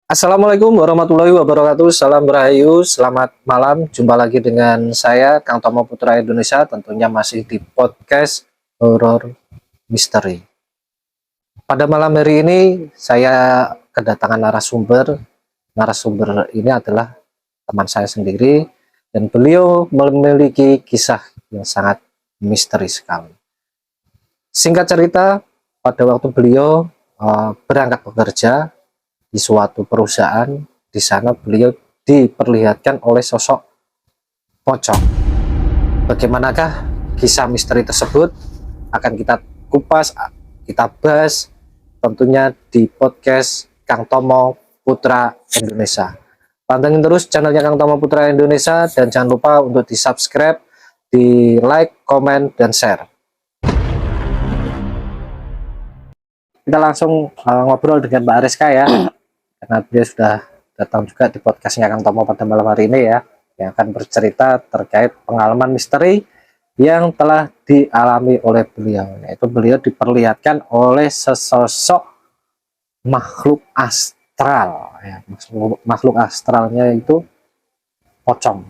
Assalamualaikum warahmatullahi wabarakatuh. Salam Rahayu, selamat malam. Jumpa lagi dengan saya, Kang Tomo Putra Indonesia. Tentunya masih di podcast Horror Misteri. Pada malam hari ini, saya kedatangan narasumber. Narasumber ini adalah teman saya sendiri, dan beliau memiliki kisah yang sangat misteri sekali. Singkat cerita, pada waktu beliau berangkat bekerja di suatu perusahaan, di sana beliau diperlihatkan oleh sosok pocong. Bagaimanakah kisah misteri tersebut? Akan kita kupas, kita bahas tentunya di podcast Kang Tomo Putra Indonesia. Pantengin terus channelnya Kang Tomo Putra Indonesia, dan jangan lupa untuk di subscribe, di like, komen, dan share. Kita langsung ngobrol dengan Mbak Ariska ya, karena beliau sudah datang juga di podcastnya Kang Tomo pada malam hari ini ya, yang akan bercerita terkait pengalaman misteri yang telah dialami oleh beliau. Yaitu beliau diperlihatkan oleh sesosok makhluk astral ya. Makhluk astralnya itu pocong.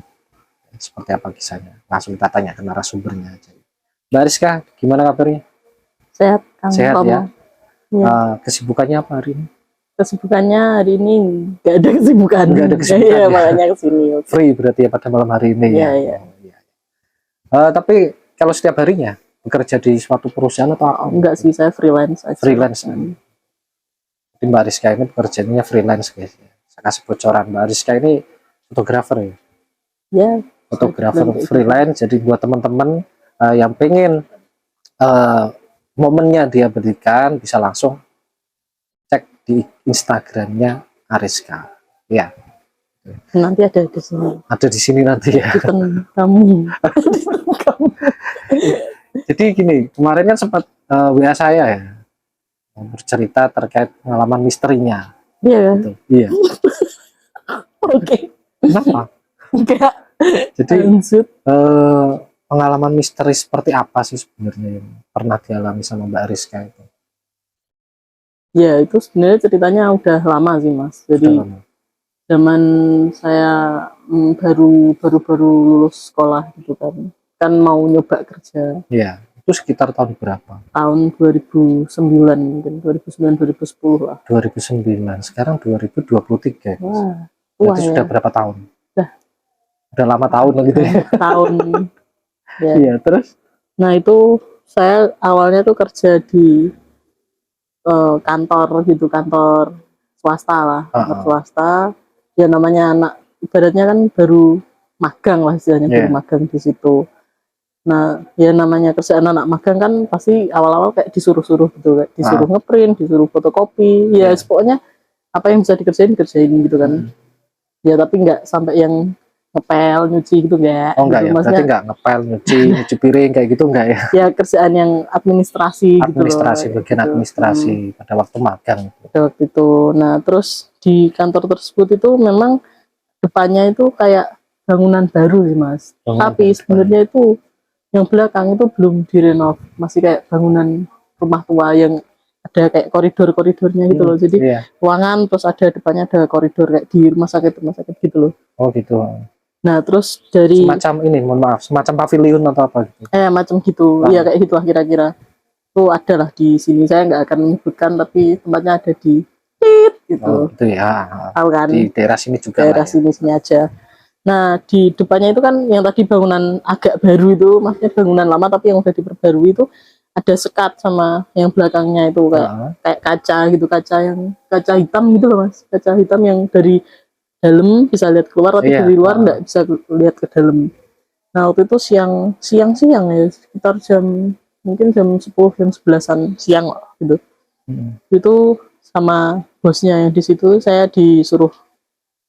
Seperti apa kisahnya? Langsung kita tanya ke narasumbernya aja. Mbak Ariska, gimana kabarnya? Sehat, Kang Sehat Tomo. ya? Ya. Kesibukannya apa hari ini? Kesibukannya hari ini nggak ada kesibukan. Nggak ada kesibukan ya, ya? makanya kesini. Free berarti ya pada malam hari ini ya? Iya. Oh, iya. Tapi kalau setiap harinya bekerja di suatu perusahaan atau apa? Enggak sih, saya freelance aja. Freelance. Jadi Mbak Rizka ini pekerjaannya freelance guys. Saya kasih bocoran, Mbak Rizka ini fotografer ya? Ya. Fotografer freelance. Jadi buat teman-teman yang pengen momennya dia berikan, bisa langsung cek di Instagramnya Ariska ya. Nanti ada di sini. Ada di sini nanti ya. Kamu. Jadi gini, kemarin kan sempat WA saya ya, bercerita terkait pengalaman misterinya. Iya kan? Gitu. Iya. Oke. Kenapa? Enggak. Jadi Lanjut. pengalaman misteri seperti apa sih sebenarnya yang pernah dialami sama Mbak Rizka itu? Ya, itu sebenarnya ceritanya udah lama sih, Mas. Jadi zaman saya baru lulus sekolah gitu kan mau nyoba kerja. Iya, itu sekitar tahun berapa? Tahun 2009 mungkin, 2009 2010 lah. 2009, sekarang 2023. Wah, berarti sudah berapa tahun? Udah lama tahun gitu ya. Tahun. Ya. Iya, terus? Nah, itu saya awalnya tuh kerja di kantor gitu, kantor swasta lah, kantor swasta. Ya namanya anak, ibaratnya kan baru magang lah istilahnya, baru magang di situ. Nah, ya namanya kerjaan anak magang kan pasti awal-awal kayak disuruh-suruh gitu, kayak disuruh ngeprint, disuruh fotokopi, ya pokoknya apa yang bisa dikerjain gitu kan. Ya tapi nggak sampai yang ngepel, nyuci gitu enggak. Oh enggak gitu. ya, berarti enggak ngepel, nyuci piring kayak gitu enggak ya? Ya kerjaan yang administrasi gitu loh. Bagian gitu. Administrasi pada waktu magang. Pada waktu itu. Nah, terus di kantor tersebut itu memang depannya itu kayak bangunan baru sih, Mas. Tapi sebenarnya itu yang belakang itu belum direnov, masih kayak bangunan rumah tua yang ada kayak koridor-koridornya gitu loh. Jadi ruangan terus ada depannya ada koridor kayak di rumah sakit gitu loh. Oh gitu. Nah, terus dari semacam ini, mohon maaf, semacam pavilion atau apa gitu? Macam gitu. Iya kayak gitulah kira-kira. Itu ada lah di sini. Saya nggak akan menyebutkan, tapi tempatnya ada di gitu. Oh, gitu ya. Tahu kan? Di daerah sini juga. Daerah sini aja. Nah, di depannya itu kan yang tadi bangunan agak baru itu, maksudnya bangunan lama tapi yang udah diperbarui itu ada sekat sama yang belakangnya itu kayak kaca gitu, kaca hitam gitu loh, Mas. Kaca hitam yang dari dalam bisa lihat keluar, tapi dari luar nggak bisa lihat ke dalam. Nah, waktu itu siang ya, sekitar mungkin jam 10 jam 11-an siang lah gitu. Itu sama bosnya yang di situ saya disuruh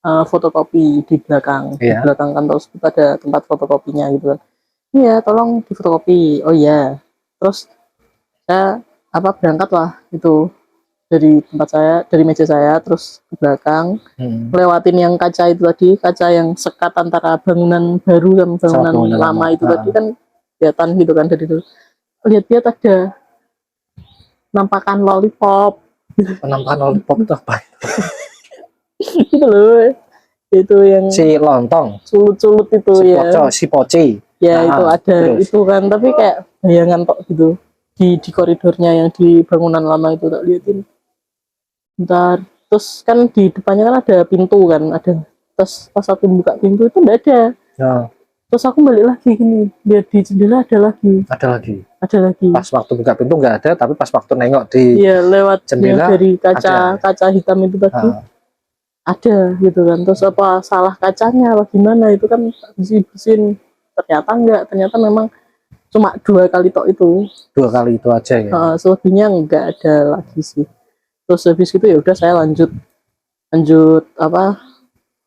fotokopi di belakang. Di belakang kantor tersebut ada tempat fotokopinya gitu kan. Iya, tolong di fotokopi. Oh iya. Terus saya berangkat lah itu dari tempat saya, dari meja saya, terus ke belakang, lewatin yang kaca itu tadi, kaca yang sekat antara bangunan baru dan bangunan lama itu tadi kan kelihatan gitu kan dari itu. Lihat-lihat ada nampakan lollipop. Penampakan lollipop itu apa? Itu loh, itu yang Si lontong, sulut-sulut itu si ya. poco, si poci. Ya itu Ah, ada terus? itu kan, tapi kayak bayangan tok gitu di koridornya yang di bangunan lama itu tak liatin. Bentar, terus kan di depannya kan ada pintu kan, ada. Terus pas aku buka pintu itu enggak ada. Nah, Terus aku balik lagi gini, lihat di jendela ada lagi. ada lagi. Pas waktu buka pintu nggak ada, tapi pas waktu nengok di Iya lewat jendela yang dari ada. kaca hitam itu tadi Ah, ada gitu kan. Terus apa salah kacanya apa gimana itu kan bersihin. Ternyata enggak, ternyata memang cuma 2 kali tok itu. 2 kali itu aja ya. Selebihnya enggak ada lagi sih. Terus habis itu ya udah saya lanjut apa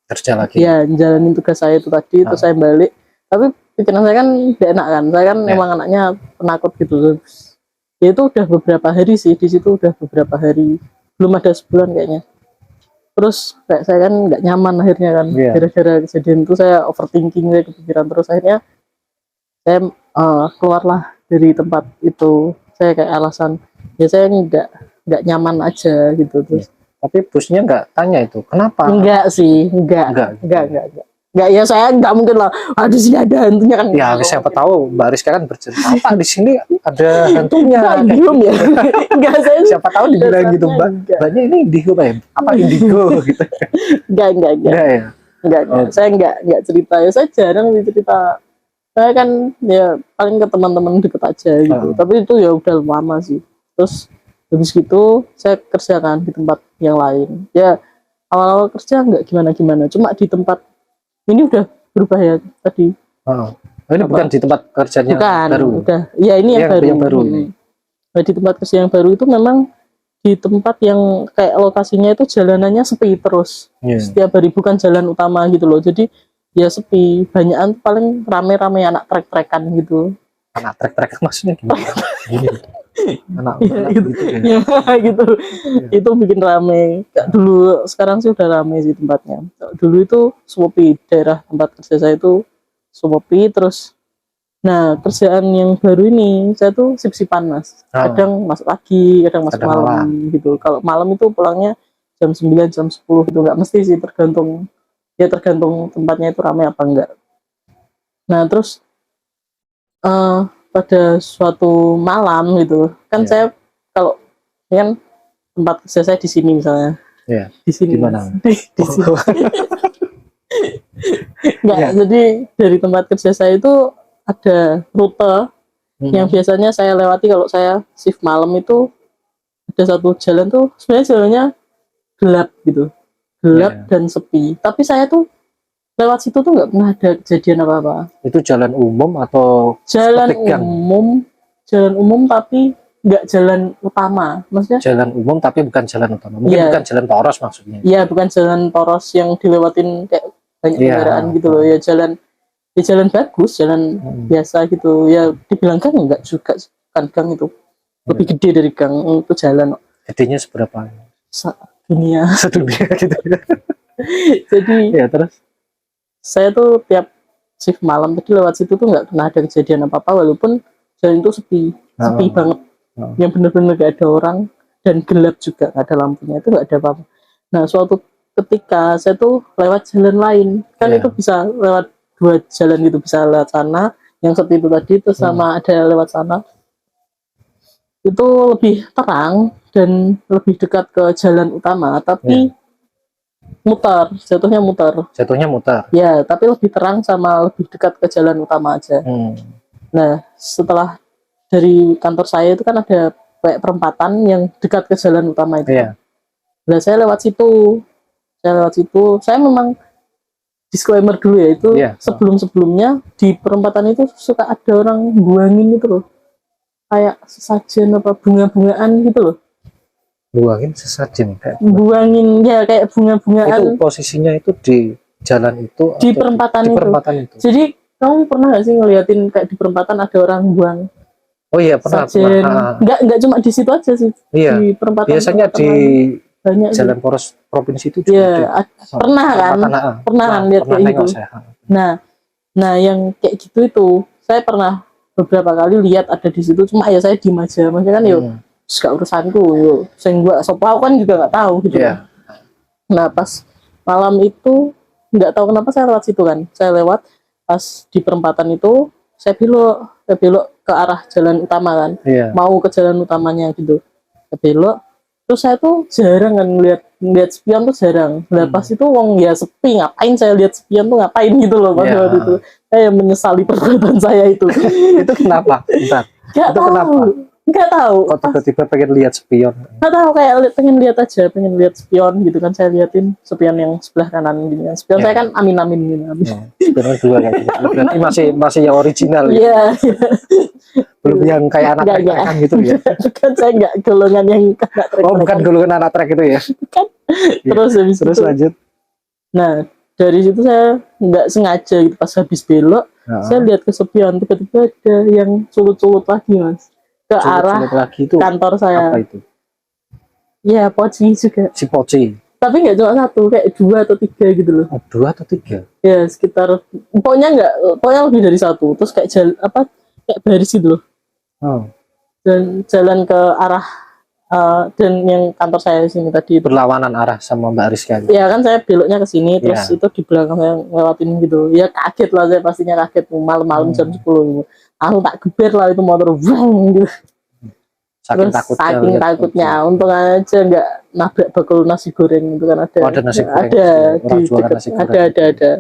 Kerja lagi. ya jalanin tugas saya itu tadi. Terus saya balik, tapi pikiran saya kan tidak enak kan, saya kan Ya. emang anaknya penakut gitu. Terus, ya itu udah beberapa hari sih di situ, udah beberapa hari, belum ada sebulan kayaknya. Terus kayak saya kan nggak nyaman akhirnya kan, Iya. gara-gara kejadian itu saya overthinking, saya kepikiran terus. Akhirnya saya keluarlah dari tempat itu. Saya kayak alasan ya saya nggak nyaman aja gitu. Terus Tapi busnya nggak tanya itu kenapa? enggak sih, enggak. Ya saya enggak mungkin lah. Di sini ada hantunya kan. Ya siapa tahu Mbak Rizka kan bercerita apa di sini ada hantunya. Enggak, diem ya. Enggak saya Siapa tahu dibilang gitu Mbak. Enggak. Mbaknya ini indigo Pak ya? Apa indigo gitu? enggak. Enggak ya. Enggak. Oh. Saya enggak cerita. Ya saya jarang cerita. Saya kan ya paling ke teman-teman deket aja gitu. Tapi itu ya udah lama sih. Terus habis gitu saya kerjakan di tempat yang lain. Ya awal-awal kerja enggak gimana-gimana. Cuma di tempat ini udah berubah ya tadi. Oh. Ini bukan di tempat kerjanya Bukan, baru. udah. Ya ini yang baru. Yang baru ini. Nah, di tempat kerja yang baru itu memang di tempat yang kayak lokasinya itu jalanannya sepi terus. Iya. Setiap hari bukan jalan utama gitu loh. Jadi ya sepi, banyakan paling rame-rame anak trek-trekan gitu. Anak trek-trek maksudnya gimana? Gini. Anak gitu. gitu ya. Ya gitu. Itu bikin rame. Dulu sekarang sih udah rame sih tempatnya. Dulu itu sepi, daerah tempat kerja saya itu sepi terus. Nah, kerjaan yang baru ini saya tuh sip-sipan Mas. Kadang masuk pagi, kadang masuk Kadang malam gitu. Kalau malam itu pulangnya jam 9, jam 10 gitu. Nggak mesti sih, tergantung tempatnya itu ramai apa enggak. Nah, terus pada suatu malam gitu kan saya kalau kan tempat kerja saya di sini misalnya. Iya. Di sini. Di mana? Di sini. Enggak, Ya. jadi dari tempat kerja saya itu ada rute yang biasanya saya lewati kalau saya shift malam itu. Ada satu jalan tuh sebenarnya jalannya gelap gitu, gelap dan sepi, tapi saya tuh lewat situ tuh nggak pernah ada kejadian apa-apa. Itu jalan umum atau Jalan seperti gang? jalan umum tapi nggak jalan utama, maksudnya Jalan umum tapi bukan jalan utama. Mungkin Iya. bukan jalan poros maksudnya. ya bukan jalan poros yang dilewatin kayak banyak Iya. kendaraan gitu loh. Ya jalan bagus, jalan biasa gitu. Ya dibilang gang enggak juga, kan gang itu lebih gede dari gang, itu jalan Gedenya seberapa? dunia. Sedunia gitu. Jadi Ya terus. saya tuh tiap shift malam tadi lewat situ tuh nggak pernah ada kejadian apa-apa, walaupun jalan itu sepi banget. Yang bener-bener gak ada orang dan gelap juga, nggak ada lampunya, itu nggak ada apa-apa. Nah, suatu ketika saya tuh lewat jalan lain, kan itu bisa lewat 2 jalan gitu, bisa lewat sana yang sepi itu tadi, terus sama ada lewat sana. Itu lebih terang dan lebih dekat ke jalan utama, tapi jatuhnya muter. Ya, tapi lebih terang sama lebih dekat ke jalan utama aja. Nah, setelah dari kantor saya itu kan ada kayak perempatan yang dekat ke jalan utama itu. Nah, saya lewat situ. Saya memang disclaimer dulu ya, itu sebelum-sebelumnya di perempatan itu suka ada orang buangin itu loh. Kayak sesajen apa bunga-bungaan gitu loh. Buangin sesajen kayak buangin ya kayak bunga-bungaan. Itu posisinya itu di jalan itu di perempatan itu. Jadi kamu pernah nggak sih ngeliatin kayak di perempatan ada orang buang? Oh iya pernah. Nggak cuma di situ aja sih. Iya. Di perempatan. Biasanya di banyak jalan sih. poros provinsi itu juga. Ya, pernah kan lihat kayak gitu. Nah yang kayak gitu itu saya pernah beberapa kali lihat ada di situ, cuma ya saya diem aja, maksudnya kan gak urusanku, saya gua sopo aku kan juga nggak tahu gitu. Nah pas malam itu nggak tahu kenapa saya lewat situ kan. Saya lewat pas di perempatan itu saya belok ke arah jalan utama kan. Iya. Mau ke jalan utamanya gitu. Saya belok. Terus saya tuh jarang kan ngeliat spion tuh jarang. Nah, pas itu wong ya sepi, ngapain saya lihat spion tuh ngapain gitu loh pada waktu itu. Saya menyesali perbuatan saya itu. Itu kenapa? Bentar. Gak Itu tahu. kenapa? Nggak tahu. Kok tiba-tiba pengen lihat spion? Nggak tahu kayak pengen lihat aja, pengen lihat spion gitu kan. Saya liatin spion yang sebelah kanan gini kan. Spion saya kan amin-amin gitu. Spion dua kayak gitu. Berarti masih yang original. Iya. Belum yang kayak anak trek-trekan gitu ya. Kan saya nggak golongan yang anak trek. Oh, bukan golongan anak trek itu ya. Kan. Terus habis Terus itu, lanjut. nah dari situ saya nggak sengaja gitu pas habis belok, saya lihat ke spion tiba-tiba ada yang sulut-sulut lagi mas ke arah lagi itu kantor saya. apa itu? Ya poci juga. Si Poci. Tapi nggak cuma satu, kayak 2 atau 3 gitu loh. Oh, 2 atau 3? Ya sekitar, pokoknya lebih dari satu. Terus kayak kayak baris gitu loh. Oh. Dan jalan ke arah dan yang kantor saya di sini tadi itu. Berlawanan arah sama Mbak Rizka. Ya kan saya beloknya ke sini, terus itu di belakang saya ngelewatin gitu. Ya kaget lah saya, pastinya kaget malam-malam jam 10 gitu. Aku tak geber lah itu motor, wang gitu. Saking Terus saking takutnya, untung aja nggak nabrak bakul nasi goreng itu kan ada. Oh, ada nasi goreng. Ada Orang di jualan dekat, nasi goreng. ada.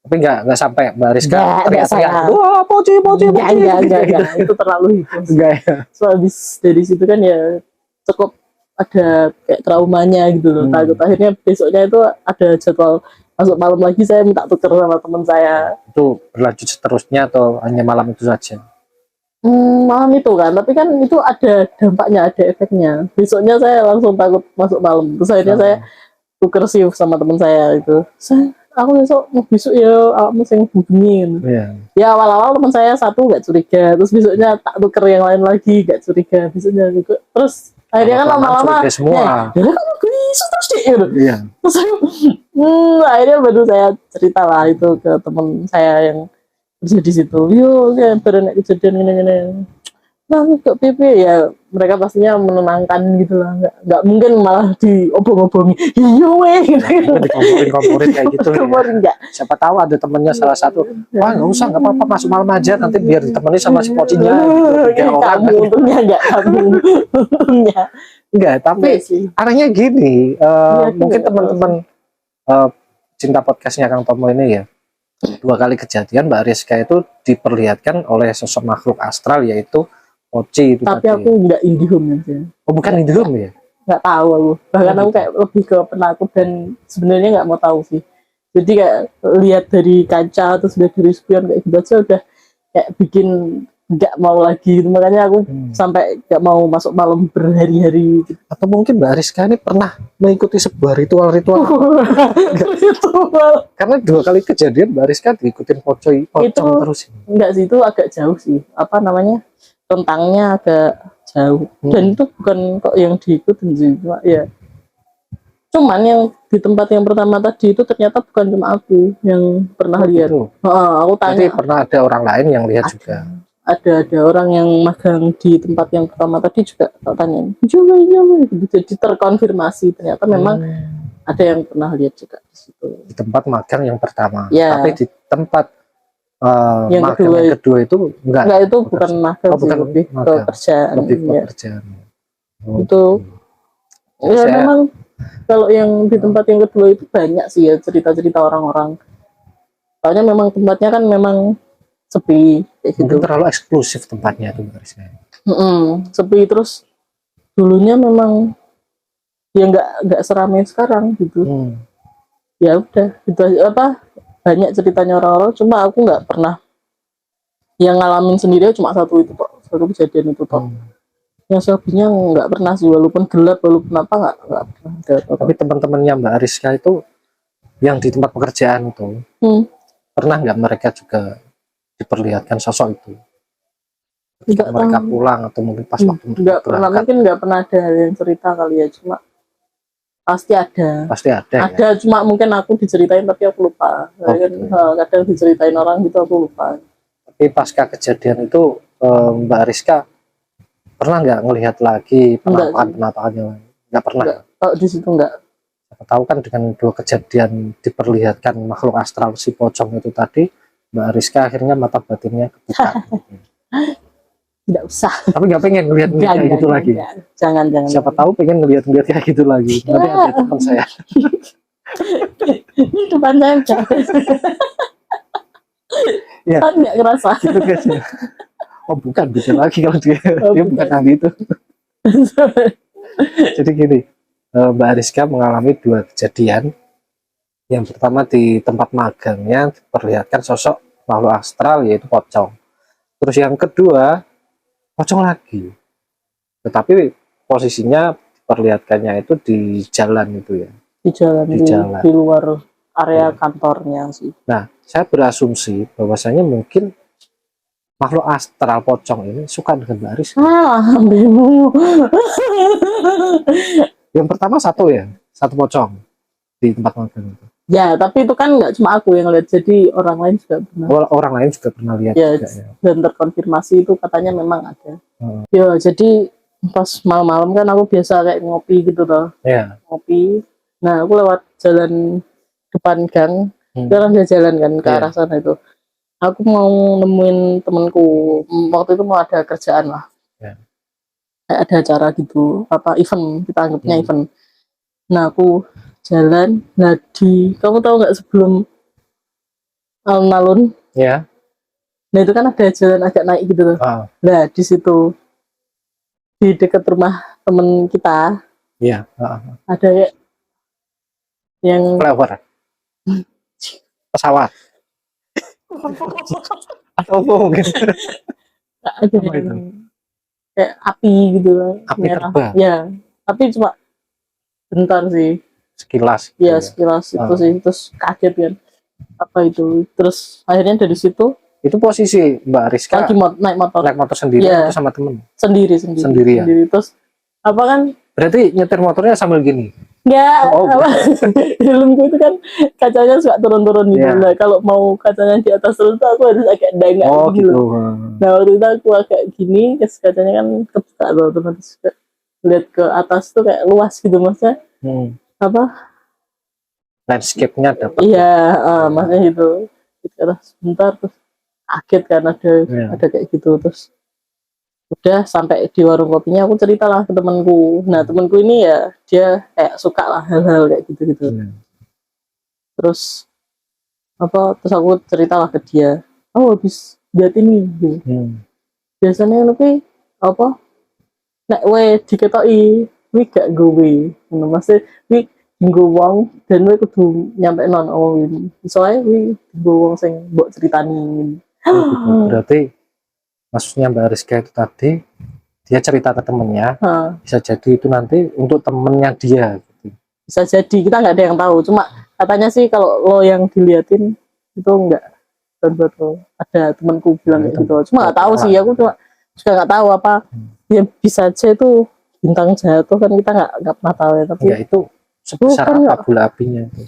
Tapi nggak sampai Mbak Rizka Nggak teriak-teriak. saya. Wah, Poci. Enggak. Itu terlalu heboh. Enggak ya. So habis dari situ kan ya cukup ada kayak traumanya gitu loh. Takut akhirnya besoknya itu ada jadwal masuk malam lagi, saya minta tuker sama teman saya. Itu berlanjut seterusnya atau hanya malam itu saja? Malam itu kan, tapi kan itu ada dampaknya, ada efeknya. Besoknya saya langsung takut masuk malam. Terus akhirnya saya tuker shift sama teman saya itu. Aku besok ya mesti hubungin. Ya awal-awal teman saya satu nggak curiga, terus besoknya tak tuker yang lain lagi nggak curiga, besoknya juga. Terus akhirnya kan lama-lama semua. Ya kamu bisa terus deh gitu. Iya. Terus akhirnya baru saya cerita lah itu ke teman saya yang kerja di situ. Yo kayak pernah kejadian gini. Nah kok PP ya, mereka pastinya menenangkan gitu lah, nggak mungkin malah diobong-obongi. Iya weh Komporin kayak gitu. Komporin enggak. Siapa tahu ada temennya salah satu, wah nggak usah, nggak apa-apa, masuk malam aja, nanti biar ditemani sama si Pocinya gitu. Kamu untungnya enggak, kamu untungnya enggak, tapi arahnya gini, mungkin teman-teman cinta podcastnya Kang Tomo ini ya, 2 kali kejadian Mbak Rizka itu diperlihatkan oleh sosok makhluk astral yaitu Poci itu. Tapi tadi. aku nggak IndiHome aja. Oh bukan IndiHome ya? Nggak tahu aku. Bahkan aku kayak lebih ke penakut dan sebenarnya nggak mau tahu sih. Jadi kayak lihat dari kaca terus lihat dari spion kayak gitu aja udah kayak bikin nggak mau lagi. Makanya aku sampai nggak mau masuk malam berhari-hari. Gitu. Atau mungkin Mbak Rizka ini pernah mengikuti sebuah ritual-ritual. Karena 2 kali kejadian Mbak Rizka diikutin pocong terus. Enggak sih, itu agak jauh sih. Apa namanya? Tentangnya agak jauh. Dan itu bukan kok yang diikutin sih, cuma ya. Cuman yang di tempat yang pertama tadi itu ternyata bukan cuma aku yang pernah lihat. Aku tanya. Jadi pernah ada orang lain yang lihat juga. Ada orang yang magang di tempat yang pertama tadi juga tak tanya. Coba gitu. Jadi terkonfirmasi ternyata memang ada yang pernah lihat juga di situ. Di tempat magang yang pertama. Ya. Tapi di tempat yang kedua itu enggak itu bukan magang sih, lebih ke kerjaan. Lebih ke kerjaan. Itu ya memang kalau yang di tempat yang kedua itu banyak sih ya cerita-cerita orang-orang. Soalnya memang tempatnya kan memang sepi kayak gitu. Mungkin terlalu eksklusif tempatnya itu harusnya. Sepi, terus dulunya memang ya nggak seramai sekarang gitu. Ya udah gitu apa, banyak ceritanya orang-orang, cuma aku nggak pernah yang ngalamin sendiri, cuma satu kejadian itu toh. Yang selebihnya nggak pernah sih, walaupun gelap walaupun apa nggak pernah. Tapi teman-temannya Mbak Rizka itu yang di tempat pekerjaan itu pernah nggak mereka juga diperlihatkan sosok itu? Ketika mereka pulang atau mungkin pas waktu nggak pernah, mungkin nggak pernah ada yang cerita kali ya, cuma pasti ada ya? Cuma mungkin aku diceritain tapi aku lupa. Kadang diceritain orang gitu aku lupa. Tapi pasca kejadian itu Mbak Rizka pernah nggak ngelihat lagi penampakan-penampakannya? Nggak pernah. Kalau di situ nggak. siapa tahu kan dengan dua kejadian diperlihatkan makhluk astral si pocong itu tadi, Mbak Rizka akhirnya mata batinnya kebuka. Tidak usah. Tapi nggak pengen ngelihat kayak gitu lagi. Jangan. Siapa tahu pengen ngelihat kayak gitu lagi. Nanti ada teman saya. Ini depan saya enggak. Ya. Kan nggak ngerasa. Gitu guys ya. Oh bukan, bisa lagi kalau dia bukan yang gitu. Jadi gini, Mbak Rizka mengalami dua kejadian. Yang pertama di tempat magangnya diperlihatkan sosok makhluk astral yaitu pocong. Terus yang kedua pocong lagi, tetapi posisinya diperlihatkannya itu di jalan itu ya. Di jalan, di luar area kantornya sih. Nah, saya berasumsi bahwasanya mungkin makhluk astral pocong ini suka dengan Mbak Rizka. Yang pertama satu pocong di tempat magang itu. Ya, tapi itu kan nggak cuma aku yang lihat, jadi orang lain juga pernah. Orang lain juga pernah lihat ya, juga ya. Dan terkonfirmasi itu katanya memang ada. Ya, jadi pas malam-malam kan aku biasa kayak ngopi gitu loh. Iya. Ngopi. Nah, aku lewat jalan depan gang, kan ada jalan kan ke arah sana itu. Aku mau nemuin temenku, waktu itu mau ada kerjaan lah. Kayak ada acara gitu, event, kita anggapnya event. Nah, aku jalan, kamu tahu nggak sebelum alun-alun? Ya. Nah, itu kan ada jalan agak naik gitu loh. Nah, di situ di dekat rumah temen kita. Iya. Ada kayak yang flower. Pesawat. Atau apa mungkin? Ada yang kayak api gitu loh. Api merah. terbang. Ya, tapi cuma bentar sih. Sekilas. Iya, sekilas itu sih. Terus kaget kan. Apa itu? Terus akhirnya dari situ. Itu posisi Mbak Rizka lagi naik motor sendiri atau sama temen? Sendiri ya? Terus apa kan? Berarti nyetir motornya sambil gini? Ya, helmku itu kan kacanya suka turun-turun gitu. Nah, kalau mau kacanya di atas terus aku harus agak dangak gitu. Nah, waktu itu aku agak gini, kacanya kan kebuka loh, terus lihat ke atas tuh kayak luas gitu maksudnya. Landscape-nya dapat. Iya, maksudnya gitu. Sebentar terus kaget kan ada kayak gitu. Terus udah sampai di warung kopinya aku cerita lah ke temanku. Nah, temanku ini ya dia kayak suka lah hal-hal kayak gitu. Terus aku cerita lah ke dia, habis lihat ini gitu. Biasanya lebih nek diketoki wi gak gowe maksudnya wi nggo wong dan wi kudu nyampe ini soalnya wi nggo wong sing mbok ceritani. Berarti maksudnya Mbak Rizka itu tadi dia cerita ke temennya, bisa jadi itu nanti untuk temennya dia gitu. Bisa jadi, kita nggak ada yang tahu, cuma katanya sih kalau lo yang diliatin itu enggak, dan betul ada temanku bilang kayak gitu, cuma nggak tahu sih, aku juga nggak tahu apa ya, bisa aja itu bintang jatuh kan, kita nggak pernah tahu ya. Tapi ya, itu sebesar apa bola apinya itu?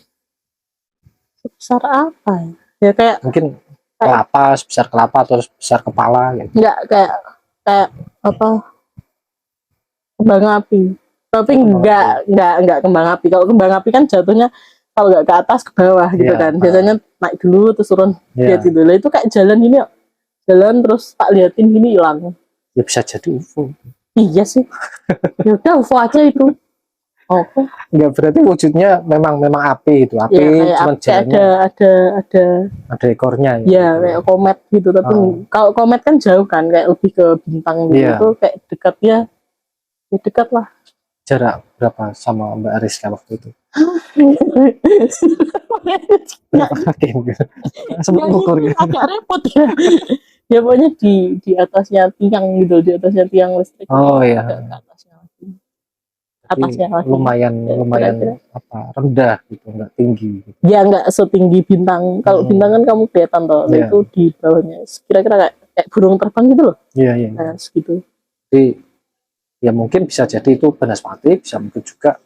Sebesar apa ya kayak mungkin kelapa, sebesar kelapa atau sebesar kepala gitu. Enggak, kayak kembang api, tapi enggak kembang api. Kalau kembang api kan jatuhnya kalau nggak ke atas ke bawah gitu kan, biasanya naik dulu terus turun gitu. Lah itu kayak jalan ini, jalan terus tak liatin gini hilang. Ya bisa jadi UFO. Iya sih. Ya udah UFO aja itu. Enggak, berarti wujudnya memang api itu. Api ya, cuma jalannya ada ekornya ya. Ya kayak komet gitu, tapi kalau komet kan jauh kan, kayak lebih ke bintang gitu. Itu kayak dekat ya dekat lah. Jarak berapa sama Mbak Rizka waktu itu? Berapa kaki gitu? Sebelum ukur gitu. Agak repot ya. Ya pokoknya di atasnya tiang gitu, di atasnya tiang listrik. Iya. Atasnya lagi. Lumayan rendah gitu, nggak tinggi gitu. Ya nggak setinggi bintang. Kalau bintang kan kamu kelihatan toh, itu di bawahnya kira-kira kayak burung terbang gitu loh. Iya. Nah, segitu. Jadi ya mungkin bisa jadi itu banaspati, bisa mungkin juga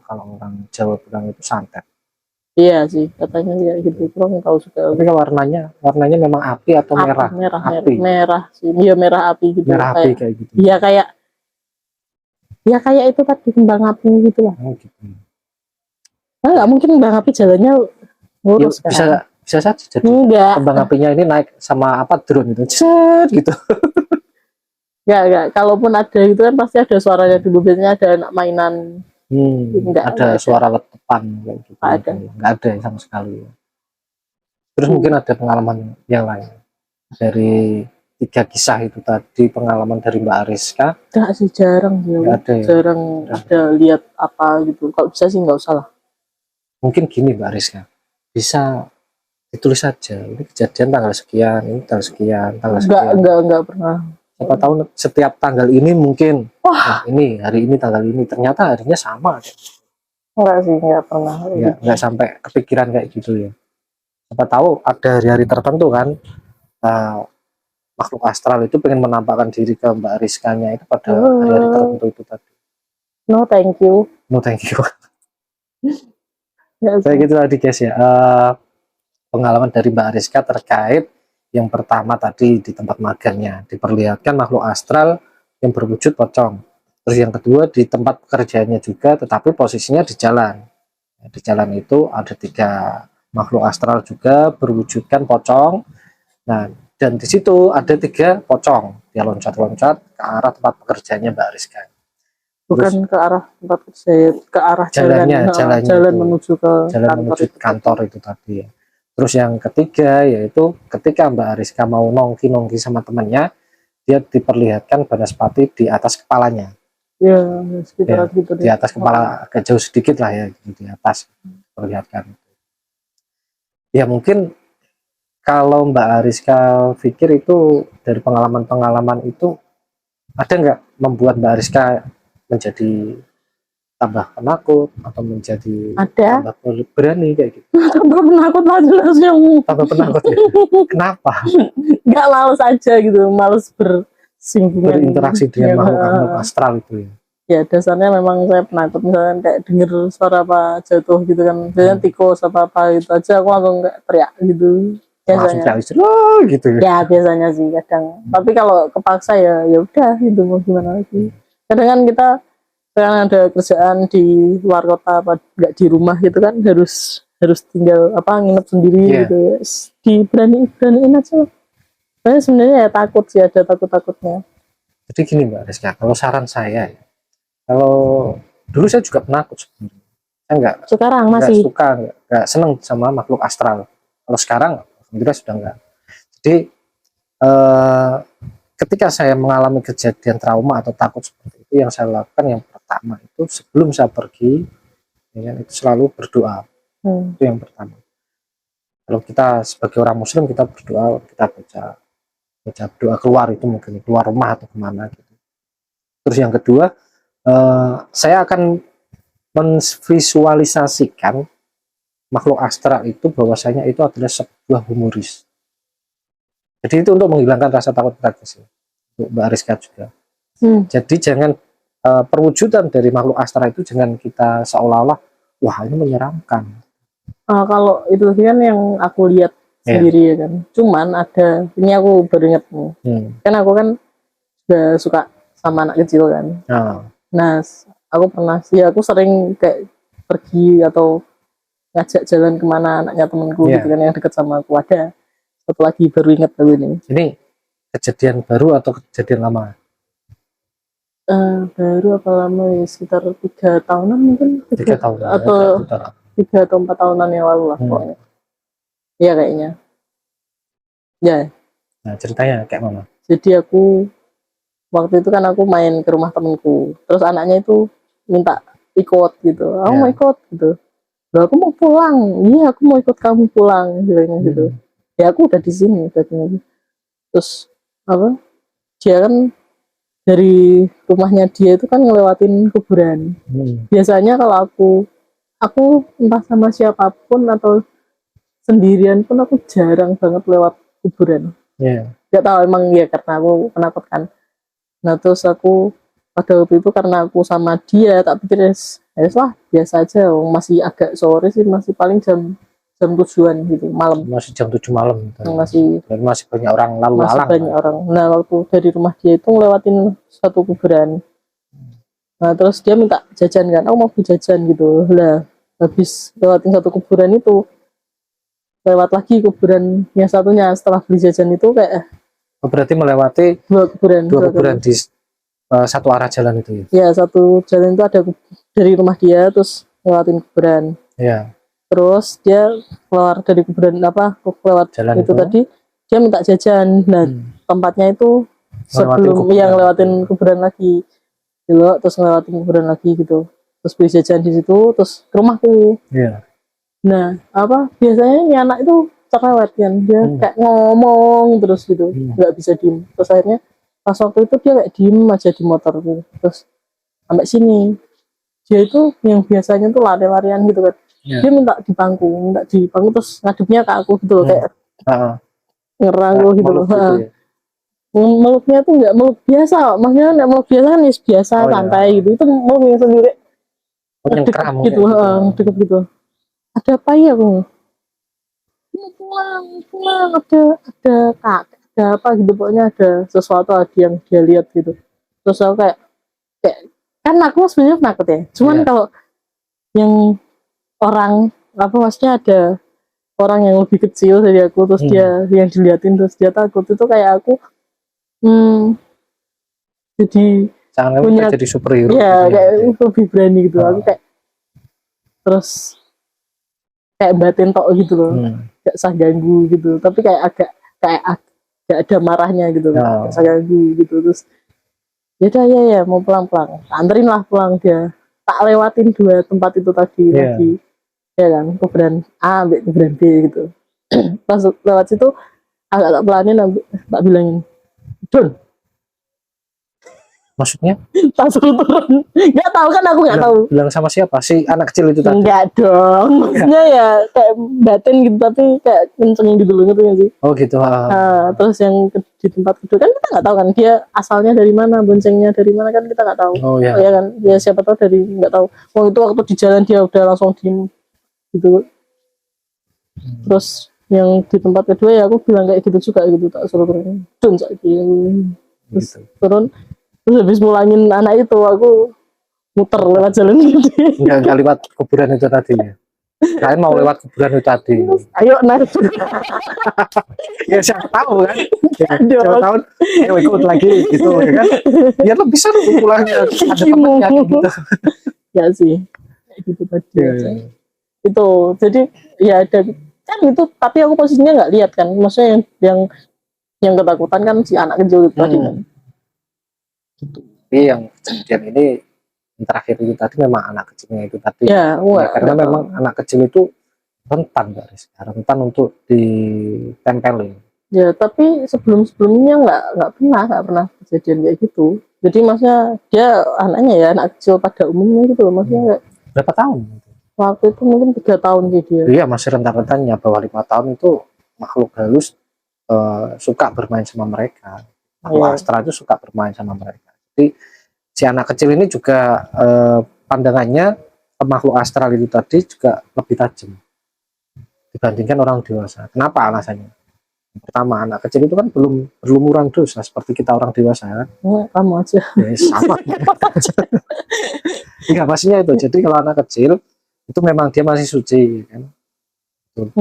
kalau orang Jawa bilang itu santet. Iya sih, katanya ya gitu. Kurang tahu juga. Tapi warnanya memang api atau merah? Merah sih. Iya, merah api gitu. Merah api kayak gitu. Iya kayak itu tadi kembang api gitu lah. Gitu. Nah, nggak mungkin Bang Api jalannya Ya, lurus kan? bisa saja jadi Enggak, kembang apinya ini naik sama apa drone itu, cet, gitu. enggak. Kalaupun ada itu kan pasti ada suaranya dulu. Biasanya ada anak mainan. Enggak Ada ada. suara letupan kayak gitu. Enggak ada. Nggak ada sama sekali. Terus Hmm. mungkin ada pengalaman yang lain dari 3 kisah itu tadi, pengalaman dari Mbak Ariska. Enggak sih, jarang sih. Nggak ada ya? Jarang ada lihat apa gitu. Kalau bisa sih nggak usah lah. Mungkin gini Mbak Ariska, bisa ditulis saja ini kejadian tanggal sekian, ini tanggal sekian, tanggal sekian. Enggak pernah. Siapa tahu setiap tanggal ini mungkin, Wah, ini hari ini tanggal ini, ternyata harinya sama. enggak sih, enggak pernah. Ya, nggak sampai kepikiran kayak gitu ya. Siapa tahu ada hari-hari tertentu kan, makhluk astral itu pengen menampakkan diri ke Mbak Rizkanya itu pada hari-hari tertentu itu tadi. No, thank you. No thank you. Ya, Kayak gitu tadi guys ya. Pengalaman dari Mbak Rizka terkait yang pertama tadi di tempat magangnya diperlihatkan makhluk astral yang berwujud pocong. Terus yang kedua di tempat pekerjaannya juga, tetapi posisinya di jalan. Di jalan itu ada 3 makhluk astral juga berwujudkan pocong. Nah, dan di situ ada 3 pocong. Dia loncat-loncat ke arah tempat pekerjaannya Mbak Rizka. bukan ke arah tempat kerja, ke arah Jalannya jalan itu, menuju ke jalan menuju kantor itu tadi ya. Terus yang ketiga yaitu ketika Mbak Ariska mau nongki-nongki sama temannya, dia diperlihatkan banaspati di atas kepalanya. Ya, sekitar gitu Di atas kepala, agak jauh sedikit lah ya, gitu, di atas diperlihatkan. Ya mungkin kalau Mbak Ariska pikir itu dari pengalaman-pengalaman itu ada nggak membuat Mbak Ariska menjadi tambah penakut atau menjadi tambah berani kayak gitu? Tambah penakut lah jelas yang Tambah penakut ya? Kenapa? Nggak, males aja gitu, males bersinggungan, berinteraksi dengan makhluk astral itu ya? Ya dasarnya memang saya penakut, misalnya kayak denger suara apa jatuh gitu kan, biasanya tikus apa gitu aja aku langsung kayak teriak gitu biasanya. Gitu ya biasanya sih kadang, tapi kalau kepaksa ya udah gitu, mau gimana lagi. Kadang kan kita sekarang ada kerjaan di luar kota apa nggak di rumah gitu kan, harus tinggal apa nginep sendiri gitu ya, beraniin aja. Saya sebenarnya ya takut sih, ada takutnya. Jadi gini Mbak Rizka, kalau saran saya ya, kalau dulu saya juga penakut sebenarnya, saya nggak suka, nggak seneng sama makhluk astral. Kalau sekarang alhamdulillah sudah enggak. Jadi ketika saya mengalami kejadian trauma atau takut seperti itu, yang saya lakukan yang pertama itu sebelum saya pergi ya, itu selalu berdoa. Itu yang pertama. Kalau kita sebagai orang muslim, kita berdoa, kita baca doa keluar, itu mungkin keluar rumah atau kemana gitu. Terus yang kedua, saya akan memvisualisasikan makhluk astral itu bahwasanya itu adalah sebuah humoris. Jadi itu untuk menghilangkan rasa takut kita sih, untuk Mbak Ariska juga. Jadi jangan perwujudan dari makhluk astral itu jangan kita seolah-olah wah ini menyeramkan. Kalau itu kan yang aku lihat sendiri ya kan. Cuman ada, ini aku baru ingat nih. Kan aku kan juga suka sama anak kecil kan. Nah, aku pernah sih, aku sering kayak pergi atau ngajak jalan kemana anaknya temenku gitu kan, yang deket sama aku. Ada satu lagi baru ingat aku ini. Ini kejadian baru atau kejadian lama? Baru apa lama ya, sekitar 3 tahunan mungkin. 3 tahun atau 3 atau 4 tahunan yang lalu lah pokoknya. Iya kayaknya. Ya. Nah ceritanya kayak mana? Jadi aku waktu itu kan aku main ke rumah temenku, terus anaknya itu minta ikut gitu, aku mau ikut gitu. Loh, aku mau pulang. Iya, aku mau ikut kamu pulang gitu. Ya aku udah di sini tadinya. Terus apa? Dia kan dari rumahnya dia itu kan ngelewatin kuburan. Biasanya kalau aku entah sama siapapun atau sendirian pun aku jarang banget lewat kuburan. Gak tahu emang ya karena aku penakut kan. Nah terus aku pada waktu itu karena aku sama dia tak pikir ya lah biasa aja, masih agak sore sih, masih paling jam 7-an gitu malam. Masih jam 7 malam. Masih banyak orang lalu lalang. Masih banyak orang. Nah waktu dari rumah dia itu ngelewatin satu kuburan. Nah terus dia minta jajan kan, aku mau beli jajan gitu lah. habis lewatin satu kuburan itu, lewat lagi kuburan yang satunya setelah beli jajan itu kayak Berarti melewati dua kuburan di satu arah jalan itu ya. Ya, satu jalan itu ada dari rumah dia terus lewatin kuburan. Ya. Terus dia keluar dari kuburan lewat Jalan itu itu. tadi dia minta jajan. Nah, tempatnya itu sebelum yang lewatin kuburan lagi. Terus ngelewatin kuburan lagi gitu. Terus beli jajan di situ, terus ke rumahku. Iya. Nah, biasanya ini anak itu cerewet kan, dia kayak ngomong terus gitu, nggak bisa diem. Terus akhirnya pas waktu itu dia kayak diem aja di motor gitu. Terus sampai sini dia itu yang biasanya tuh lari-larian gitu kan. Dia minta di pangku terus ngadepnya ke aku gitu loh, kayak ngerangku gitu loh. Gitu ya. Meluknya tuh nggak meluk biasa, maksudnya nggak meluk biasa kan biasa santai gitu. Itu meluk yang sendiri deket gitu, deket gitu. Ada apa ya aku? Pulang ada apa gitu, pokoknya ada sesuatu yang dia lihat gitu. Terus aku kayak kan aku sebenarnya penakut ya, cuman kalau yang orang maksudnya ada orang yang lebih kecil dari aku terus dia yang diliatin terus dia takut, itu kayak aku jadi punya jadi superhero ya gitu kayak lebih berani gitu. Aku kayak terus kayak batin tok gitu loh, gak usah ganggu gitu, tapi kayak gak ada marahnya gitu, gak usah ganggu gitu. Terus ya mau pulang anterin lah pulang, dia tak lewatin dua tempat itu tadi lagi ya kan, kuburan A sampai kuburan B gitu. Pas lewat situ agak tak pelanin, tak bilangin Don, maksudnya langsung turun. Nggak tahu kan, aku nggak tahu bilang sama siapa si anak kecil itu tadi. Enggak dong, maksudnya ya kayak batin gitu, tapi kayak kenceng gitu loh, ngerti gak sih? Oh gitu. Terus yang di tempat kedua kan kita nggak tahu kan dia asalnya dari mana, boncengnya dari mana kan kita nggak tahu. Ya kan, ya siapa tahu dari nggak tahu. Itu waktu di jalan dia udah langsung diem gitu. Terus yang di tempat kedua ya aku bilang kayak gitu juga gitu, tak suruh turun terus turun. Terus habis mulangin anak itu aku muter lewat jalan gede. Enggak lewat kuburan itu tadi ya. Kalian mau lewat kuburan itu tadi. Ayo naik. Ya siapa tahu kan. Siapa tahu ayo ikut lagi gitu ya kan. Ya lo bisa tuh pulangnya ada tempatnya gitu. Ya sih. Kayak gitu tadi. Itu jadi ya ada kan itu, tapi aku posisinya nggak lihat kan. Maksudnya yang ketakutan kan si anak kecil itu tadi kan. Tapi yang kejadian ini terakhir itu tadi memang anak kecilnya itu tadi karena memang anak kecil itu rentan untuk ditempelin ya. Tapi sebelumnya nggak pernah kejadian kayak gitu. Jadi maksudnya dia anaknya ya anak kecil pada umumnya gitu loh, maksudnya kayak berapa tahun waktu itu mungkin 3 tahun sih dia. Iya, masih rentan-rentannya, bawah 5 tahun itu makhluk halus suka bermain sama mereka. Makhluk astral itu suka bermain sama mereka. Jadi si anak kecil ini juga pandangannya ke makhluk astral itu tadi juga lebih tajam dibandingkan orang dewasa. Kenapa alasannya? Pertama, anak kecil itu kan belum berlumuran dosa seperti kita orang dewasa. Kamu aja. Sama. Enggak, maksudnya itu. Jadi kalau anak kecil itu memang dia masih suci kan.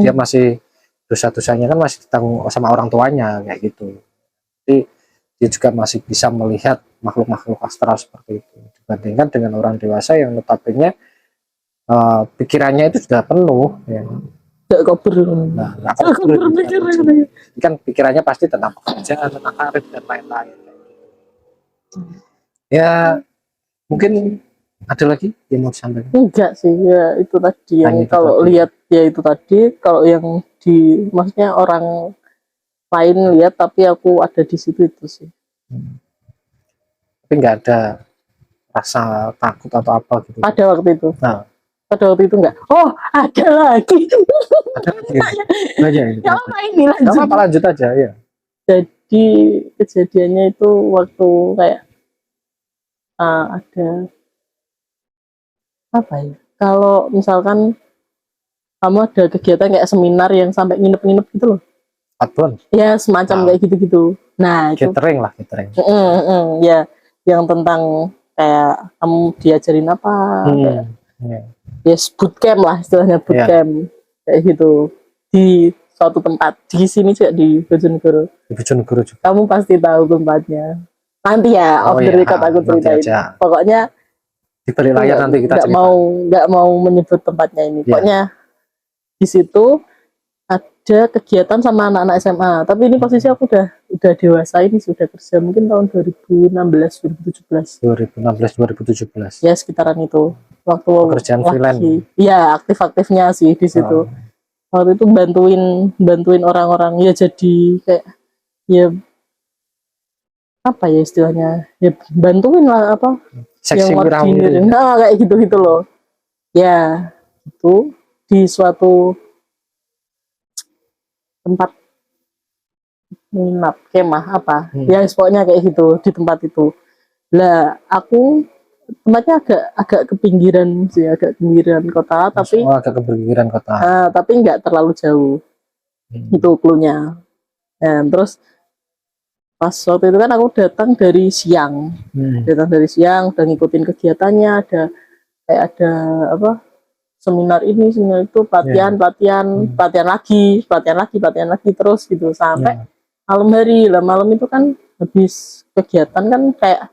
Dia masih dosa-dosanya kan masih ditanggung sama orang tuanya kayak gitu. Jadi dia juga masih bisa melihat makhluk-makhluk astral seperti itu dibandingkan dengan orang dewasa yang notabene pikirannya itu sudah penuh ya. Gak kober. Kan pikirannya pasti tentang pekerjaan, tentang karir dan lain-lain. Ya mungkin ada lagi yang mau disampaikan? Enggak sih, ya itu tadi yang kalau lihat ya itu tadi, kalau yang maksudnya orang lain lihat tapi aku ada di situ itu sih. Tapi nggak ada rasa takut atau apa gitu? Pada waktu itu. Pada waktu itu enggak. Oh, ada lagi. Ada lagi. Ya apa ini lanjut? Apa lanjut aja ya. Jadi kejadiannya itu waktu kayak ada apa ya? Kalau misalkan kamu ada kegiatan kayak seminar yang sampai nginep-nginep gitu loh. Patron. Ya semacam kayak gitu-gitu. Nah, catering. Ya, yang tentang kayak kamu diajarin apa. yes, bootcamp lah istilahnya, bootcamp kayak gitu di suatu tempat di sini juga di Bojonegoro. Di Bojonegoro juga. Kamu pasti tahu tempatnya. Nanti ya off the record aku ceritain. Pokoknya di balik layar nanti kita cerita. Nggak mau menyebut tempatnya ini. Pokoknya di situ ada kegiatan sama anak-anak SMA. Tapi ini posisi aku udah dewasa, ini sudah kerja mungkin tahun 2016 2017. Ya sekitaran itu. Waktu pekerjaan freelance. Iya, aktif-aktifnya sih di situ. Waktu itu bantuin orang-orang ya, jadi kayak ya apa ya istilahnya, ya bantuin lah apa seksi yang ordinary, nah kayak gitu loh ya. Itu di suatu tempat nginap kemah apa ya pokoknya kayak gitu di tempat itu lah. Aku tempatnya agak ke pinggiran sih, agak pinggiran kota. Tapi agak ke pinggiran kota, tapi nggak terlalu jauh. Itu cluenya. Terus pas waktu itu kan aku datang dari siang, udah ngikutin kegiatannya, ada apa seminar ini seminar itu, pelatihan lagi terus gitu sampai malam hari lah. Malam itu kan habis kegiatan kan kayak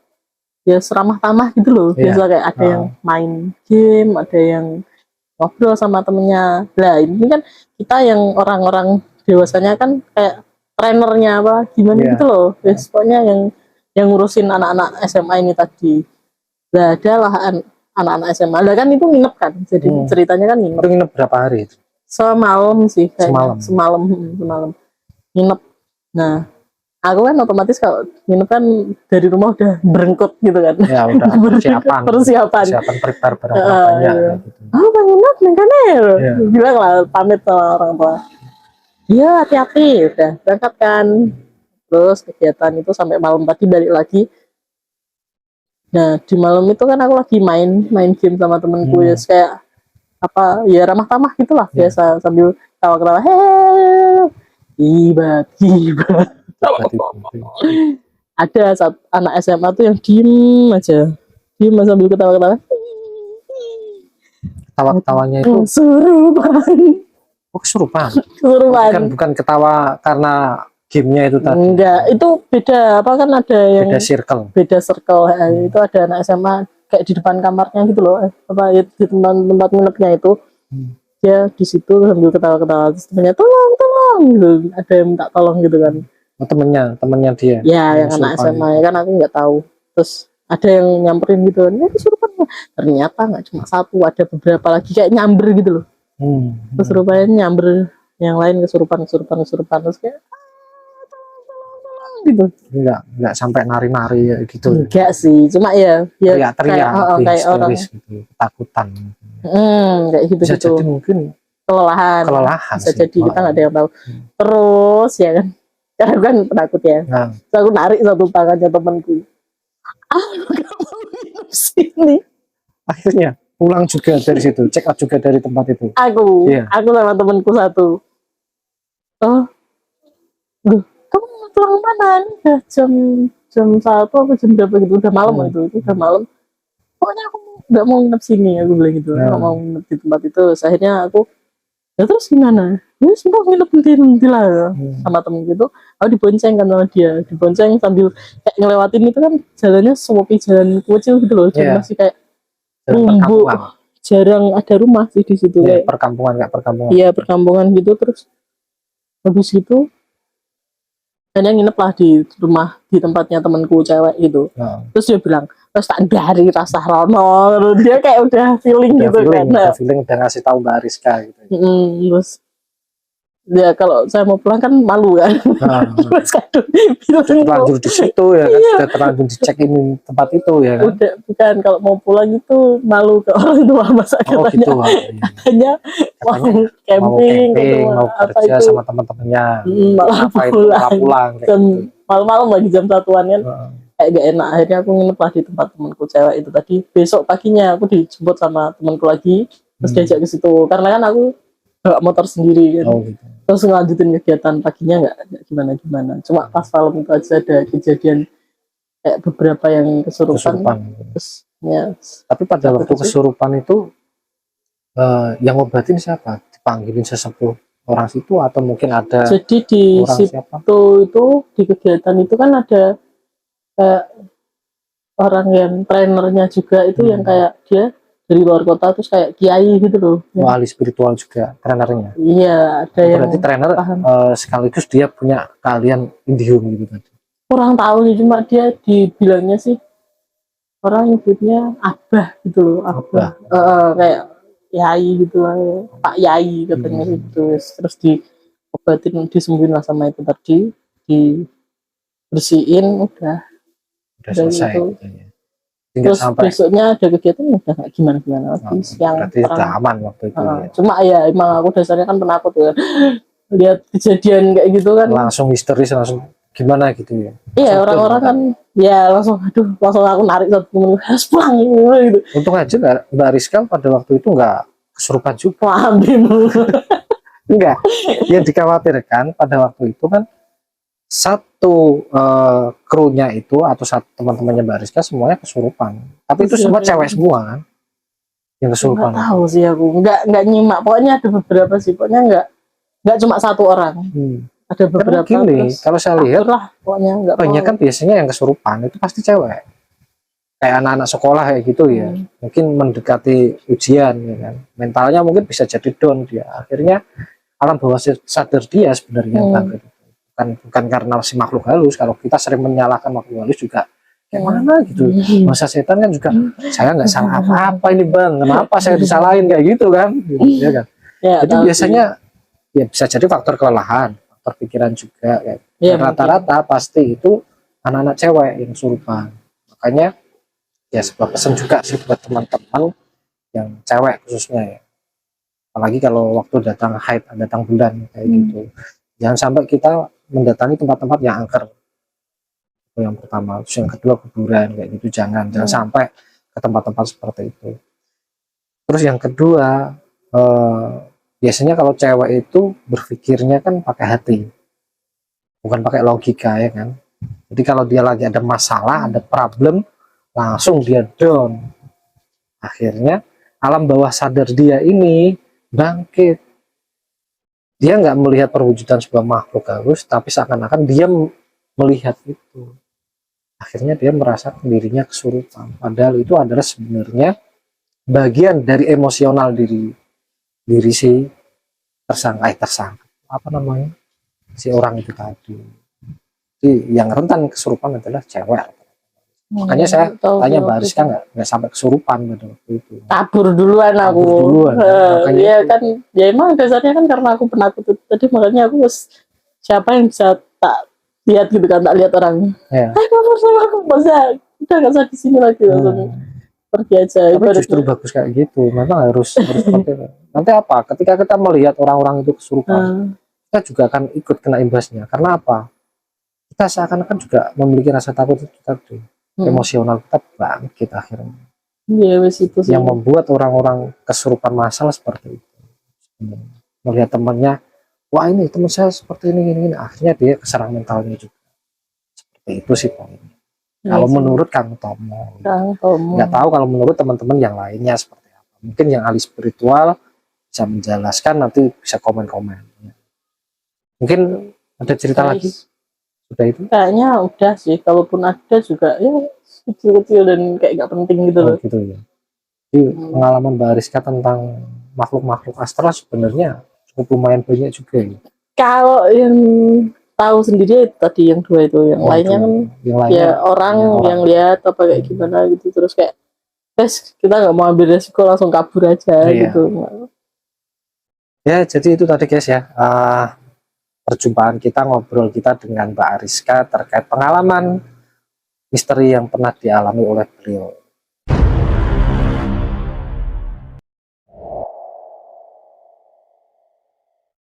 ya seramah tamah gitu loh. Biasa kayak ada yang main game, ada yang ngobrol sama temennya. Lah ini kan kita yang orang-orang dewasanya kan kayak trainernya apa gimana gitu loh. Pokoknya yang ngurusin anak-anak SMA ini tadi. Lah adalah anak-anak SMA. Lah kan itu nginep kan. Jadi ceritanya kan nginep. Itu nginep berapa hari itu? Semalam sih kayak. Semalam nginep. Nah, aku kan otomatis kalau nginep kan dari rumah udah berengkut gitu kan. Ya udah persiapan prepare barang-barangnya gitu. Bang nginep nih bilang lah, pamit sama orang tua. Iya hati-hati, udah berangkat kan. Terus kegiatan itu sampai malam tadi balik lagi. Nah di malam itu kan aku lagi main game sama temenku ya, kayak apa ya ramah tamah gitulah biasa sambil tawa-tawa tiba ada anak SMA tuh yang diem aja sambil ketawa-ketawa. Tawa-ketawanya itu kesurupan. Bukan ketawa karena gamenya itu tadi. Enggak, itu beda apa kan, ada yang beda circle. Itu ada anak SMA kayak di depan kamarnya gitu loh, apa ya, di tempat nginepnya itu. Dia di situ sambil ketawa-ketawa, terus temennya tolong gitu, ada yang minta tolong gitu kan. Temennya dia ya yang anak SMA ya kan, aku nggak tahu. Terus ada yang nyamperin gitu kan, ya kesurupan. Ternyata nggak cuma satu, ada beberapa lagi kayak nyamber gitu loh. Terus rupanya nyamber yang lain kesurupan terus kayak gitu. Enggak sampai nari-nari gitu. Enggak sih, cuma ya teriak-teriak kayak orang gitu, ketakutan. Kayak gitu. Bisa jadi mungkin kelelahan bisa sih. Jadi kita nggak ada yang tahu. Terus ya kan, karena aku kan penakut ya. Terus aku narik satu tangannya temanku. Nggak mau hidup sini. Akhirnya pulang juga dari situ, check out juga dari tempat itu. Aku sama temanku satu. Kamu mau pulang mana? Udah jam 1 atau jam berapa gitu, udah malam itu udah malam. Pokoknya aku nggak mau nginep sini, aku bilang gitu, nggak mau nginep di tempat itu. Akhirnya aku, ya terus gimana? Ya semua nginep nanti lah sama temen gitu. Aku dibonceng kan sama dia, dibonceng sambil kayak ngelewatin itu kan jalannya sepi, jalan kecil gitu loh, jadi masih kayak rumbu, jarang ada rumah sih di situ, kayak perkampungan. Iya perkampungan gitu. Terus habis itu hanya nginep lah di rumah, di tempatnya temanku cewek gitu. Terus dia bilang, terus tak dari rasa rono, dia kayak udah feeling gitu kan. Udah ngasih tahu Mbak Ariska gitu. Terus ya kalau saya mau pulang kan malu kan. Terus terlanjur di situ ya kan, sudah terlanjur dicek ini tempat itu ya kan. Udah, bukan, kalau mau pulang itu malu ke orang tua, masa katanya gitu, katanya mau camping mau kerja sama teman-temannya, malah pulang gitu. Malam-malam lagi jam 1-an kan. Kayak gak enak. Akhirnya aku nginep lah di tempat temanku cewek itu tadi. Besok paginya aku dijemput sama temanku lagi, terus diajak ke situ karena kan aku bawa motor sendiri kan. Gitu. Terus ngelanjutin kegiatan paginya nggak gimana-gimana. Cuma pas malam itu aja ada kejadian kayak beberapa yang kesurupan. Terus, tapi pada waktu kesurupan itu Yang ngobatin siapa? Dipanggilin sesepuh orang situ atau mungkin ada Jadi di orang situ siapa? itu di kegiatan itu kan ada kayak orang yang trainernya juga itu yang kayak dia dari luar kota terus kayak kiai gitu loh. Ahli spiritual juga trainernya. Iya, ada yang Berarti trainer paham. sekaligus dia punya keahlian indium gitu tadi. Kurang tahu sih, cuma dia dibilangnya sih orang nyebutnya abah gitu loh, abah. Kayak yai gitu lah, Pak Yai katanya gitu. Terus diobatin, disembuhin lah sama itu tadi, dibersihin, udah Selesai gitu. gitu ya. Tinggal Terus sampai besoknya ada kegiatan udah nggak gimana-gimana lagi. Yang berarti udah aman waktu itu ya. cuma ya emang aku dasarnya kan penakut ya. Lihat kejadian kayak gitu kan. Langsung histeris, langsung gimana gitu ya. Iya, orang-orang kan ya langsung langsung aku narik satu temen, harus pulang gitu. Untung aja Mbak Rizka pada waktu itu nggak kesurupan juga. Wah, Enggak. Yang dikhawatirkan pada waktu itu kan satu krunya itu atau satu teman-temannya Mbak Rizka semuanya kesurupan. Tapi itu semua cewek semua kan yang kesurupan. Nggak tahu sih aku, nggak nyimak. Pokoknya ada beberapa sih, pokoknya nggak cuma satu orang. Ada beberapa. Gini, kalau saya lihat lah, pokoknya nggak banyak kan biasanya yang kesurupan itu pasti cewek. Kayak anak-anak sekolah kayak gitu ya. Mungkin mendekati ujian ya kan. Mentalnya mungkin bisa jadi down dia. Akhirnya alam bawah sadar dia sebenarnya bukan karena si makhluk halus. Kalau kita sering menyalahkan makhluk halus juga kayak mana gitu. Masa setan kan juga saya nggak salah apa-apa ini bang, kenapa saya disalahin kayak gitu kan, ya kan. Ya, jadi biasanya ya bisa jadi faktor kelelahan, faktor pikiran juga ya. Rata-rata pasti itu anak-anak cewek yang kesurupan. Makanya ya sebuah pesan juga sih buat teman-teman yang cewek khususnya ya. Apalagi kalau waktu datang haid, datang bulan kayak gitu. Jangan sampai kita mendatangi tempat-tempat yang angker. Itu yang pertama. Terus yang kedua kuburan kayak gitu, jangan sampai ke tempat-tempat seperti itu. Terus yang kedua biasanya kalau cewek itu berpikirnya kan pakai hati, bukan pakai logika ya kan. Jadi kalau dia lagi ada masalah, ada problem, langsung dia down. Akhirnya alam bawah sadar dia ini bangkit. Dia nggak melihat perwujudan sebuah makhluk halus, tapi seakan-akan dia melihat itu. Akhirnya dia merasa dirinya kesurupan. Padahal itu adalah sebenarnya bagian dari emosional diri si tersangka, apa namanya, si orang itu tadi. Jadi yang rentan kesurupan adalah cewek. Makanya saya tanya Mbak Rizka nggak sampai kesurupan pada waktu itu. Kabur duluan aku. Iya kan, ya emang dasarnya kan karena aku penakut itu tadi, makanya aku siapa yang bisa tak lihat gitu kan, tak lihat orangnya. Kabur sama aku, masa udah nggak usah di sini lagi langsung pergi aja. Tapi justru bagus kayak gitu, memang harus seperti itu. Nanti apa? Ketika kita melihat orang-orang itu kesurupan, kita juga akan ikut kena imbasnya. Karena apa? Kita seakan-akan juga memiliki rasa takut itu tadi. Emosional kita bangkit akhirnya. Iya, itu sih. Yang membuat orang-orang kesurupan masalah seperti itu. Melihat temannya, wah ini teman saya seperti ini, akhirnya dia keserang mentalnya juga. Seperti itu sih poinnya. Kalau menurut Kang Tomo, nggak tahu kalau menurut teman-teman yang lainnya seperti apa. Mungkin yang ahli spiritual bisa menjelaskan, nanti bisa komen-komen. Mungkin ada cerita lagi? Sudah itu? Kayaknya udah sih, kalaupun ada juga ya kecil-kecil dan kayak nggak penting gitu loh. Gitu ya. Jadi pengalaman Mbak Rizka tentang makhluk-makhluk astral sebenarnya cukup lumayan banyak juga ya. Kalau yang tahu sendiri tadi yang dua itu, yang lainnya kan ya orang yang lihat apa kayak gimana gitu, terus kayak kita nggak mau ambil resiko, langsung kabur aja gitu. Ya jadi itu tadi guys ya, perjumpaan kita, ngobrol kita dengan Mbak Rizka terkait pengalaman misteri yang pernah dialami oleh beliau.